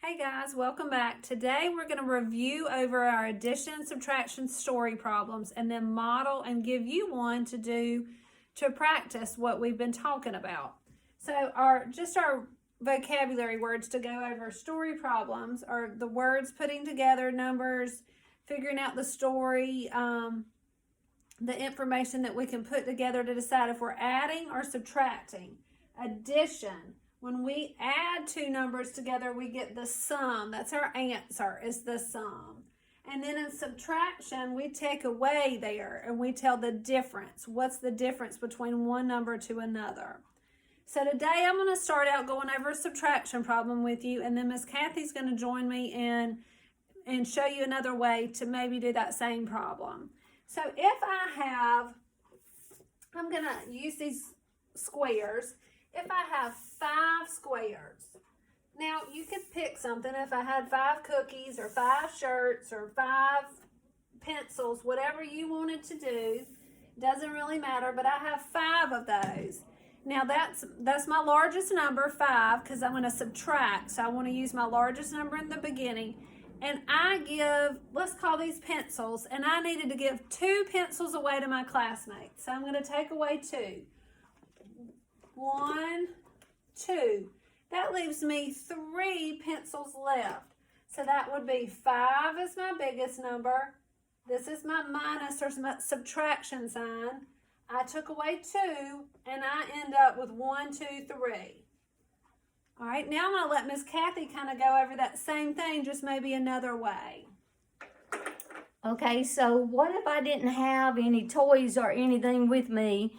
Hey guys, welcome back. Today we're going to review over our addition and subtraction story problems and then model and give you one to do to practice what we've been talking about. So our vocabulary words to go over story problems are the words putting together numbers, figuring out the story, the information that we can put together to decide if we're adding or subtracting. Addition. When we add two numbers together, we get the sum. That's our answer, is the sum. And then in subtraction, we take away there and we tell the difference. What's the difference between one number to another? So today I'm going to start out going over a subtraction problem with you, and then Miss Kathy's going to join me and show you another way to maybe do that same problem. So if I'm going to use these squares. If I have 5 squares, now you could pick something. If I had 5 cookies or 5 shirts or 5 pencils, whatever you wanted to do, doesn't really matter, but I have 5 of those. Now that's my largest number, 5, because I'm going to subtract. So I want to use my largest number in the beginning. And I give, let's call these pencils, and I needed to give 2 pencils away to my classmates. So I'm going to take away 2. 1, 2. That leaves me 3 pencils left. So that would be 5 is my biggest number. This is my minus or my subtraction sign. I took away 2 and I end up with 1, 2, 3. All right, now I'm going to let Miss Kathy kind of go over that same thing, just maybe another way. Okay, so what if I didn't have any toys or anything with me?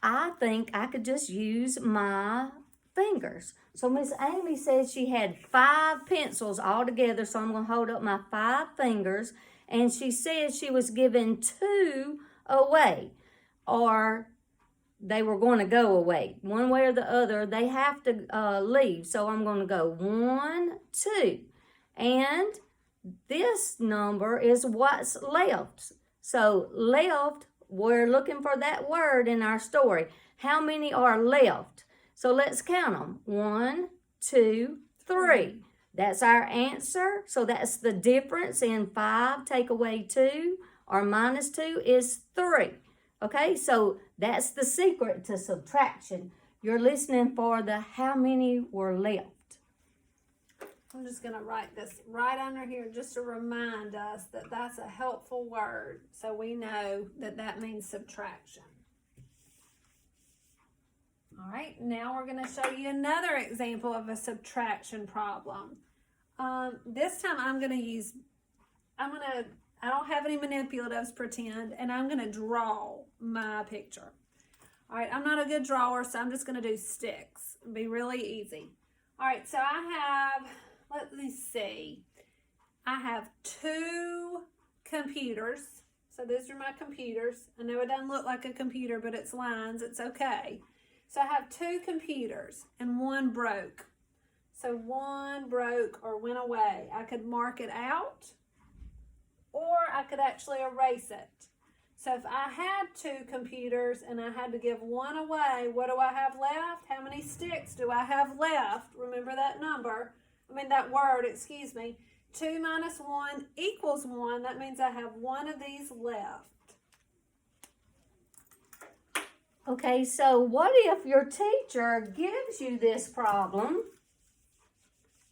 I think I could just use my fingers. So Miss Amy says she had 5 pencils all together, so I'm going to hold up my 5 fingers. And she says she was giving 2 away, or they were going to go away. One way or the other, they have to leave. So I'm going to go 1, 2. And this number is what's left. So left, we're looking for that word in our story. How many are left? So let's count them. 1, 2, 3. That's our answer. So that's the difference in 5 take away 2 or minus 2 is 3. Okay, so that's the secret to subtraction. You're listening for the how many were left. I'm just going to write this right under here just to remind us that that's a helpful word, so we know that that means subtraction. All right, now we're going to show you another example of a subtraction problem. This time I don't have any manipulatives, pretend, and I'm going to draw my picture. All right, I'm not a good drawer, so I'm just going to do sticks. It'll be really easy. All right, so I have... Let me see. I have 2 computers. So these are my computers. I know it doesn't look like a computer, but it's lines. It's okay. So I have 2 computers and 1 broke. So 1 broke or went away. I could mark it out or I could actually erase it. So if I had 2 computers and I had to give 1 away, what do I have left? How many sticks do I have left? Remember that number. That word, excuse me. 2 minus 1 equals 1. That means I have 1 of these left. Okay, so what if your teacher gives you this problem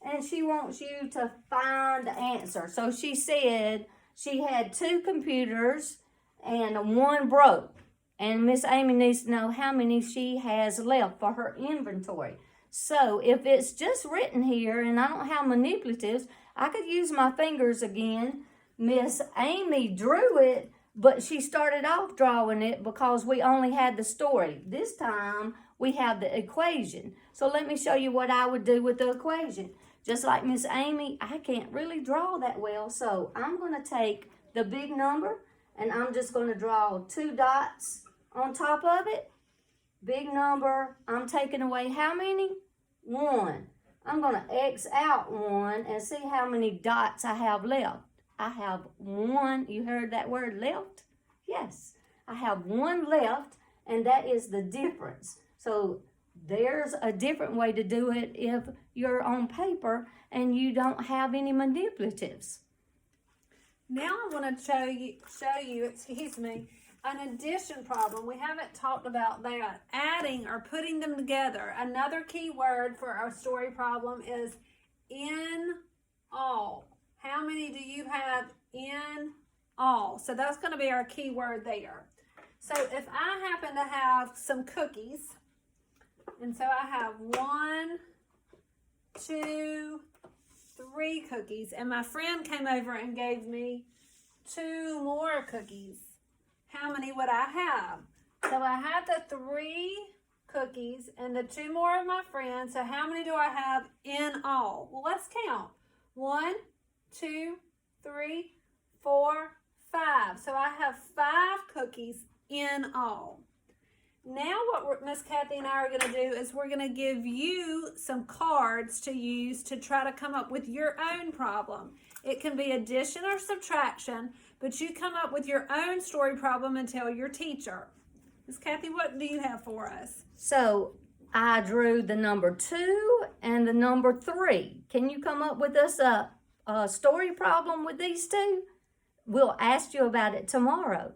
and she wants you to find the answer? So she said she had 2 computers and 1 broke. And Miss Amy needs to know how many she has left for her inventory. So if it's just written here and I don't have manipulatives, I could use my fingers again. Miss Amy drew it, but she started off drawing it because we only had the story. This time we have the equation. So let me show you what I would do with the equation. Just like Miss Amy, I can't really draw that well. So I'm going to take the big number and I'm just going to draw 2 dots on top of it. Big number, I'm taking away how many? 1. I'm going to X out 1 and see how many dots I have left. I have 1. You heard that word left? Yes. I have 1 left, and that is the difference. So there's a different way to do it if you're on paper and you don't have any manipulatives. Now I want to show you, excuse me, an addition problem. We haven't talked about that. Adding or putting them together. Another key word for our story problem is in all. How many do you have in all? So that's going to be our key word there. So if I happen to have some cookies, and so I have 1, 2, 3 cookies, and my friend came over and gave me 2 more cookies, how many would I have? So I had the 3 cookies and the 2 more of my friends. So how many do I have in all? Well, let's count. 1, 2, 3, 4, 5. So I have 5 cookies in all. Now what Miss Kathy and I are going to do is we're going to give you some cards to use to try to come up with your own problem. It can be addition or subtraction, but you come up with your own story problem and tell your teacher. Miss Kathy, what do you have for us? So I drew the number 2 and the number 3. Can you come up with us a story problem with these two? We'll ask you about it tomorrow.